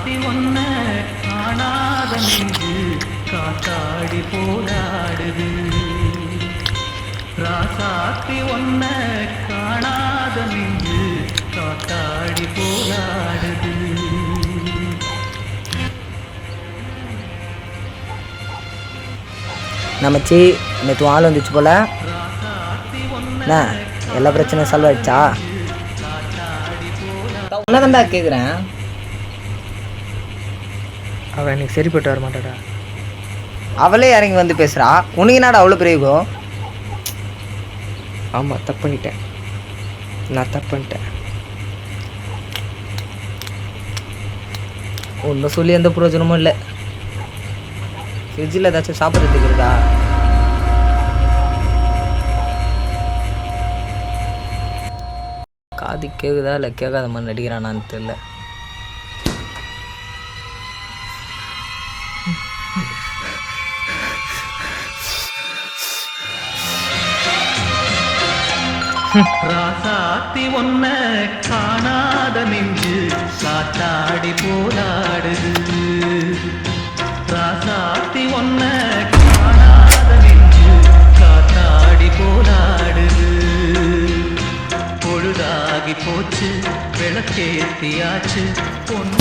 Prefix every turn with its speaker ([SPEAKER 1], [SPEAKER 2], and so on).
[SPEAKER 1] ராசாத்தி ஒன்ன காணாத நெஞ்சு காத்தாடி போராடுது. ராசாத்தி ஒன்ன காணாத நெஞ்சு காத்தாடி போராடுது.
[SPEAKER 2] நமச்சி நேற்று ஆள் வந்துச்சு போல. என்ன எல்லா பிரச்சனையும் சால்வ் ஆயிடுச்சா? உன்னதான்டா கேட்குறேன்.
[SPEAKER 3] அவள் எனக்கு சரிப்பட்டு வர மாட்டாடா.
[SPEAKER 2] அவளே இறங்கி வந்து பேசுகிறா. உனக்கு என்னடா அவ்வளோ பெரிய?
[SPEAKER 3] ஆமாம், தப்பு பண்ணிட்டேன். நான் தப்பு பண்ணிட்டேன்.
[SPEAKER 2] ஒன்றும் சொல்லி எந்த பிரயோஜனமும் இல்லை. ஃப்ரிட்ஜில் ஏதாச்சும் சாப்பிட்றதுக்கு இருக்கா? காது கேட்குதா இல்லை கேட்காத மாதிரி நடிக்கிறானான்னு தெரியல.
[SPEAKER 1] ராசாத்தி ஒன்ன காணாத நெஞ்சு காத்தாடி போராடுது. ராசாத்தி ஒன்ன காணாத நெஞ்சு காத்தாடி போராடுது. பொழுதாகி போச்சு, விளக்கேத்தியாச்சு, பொண்ணு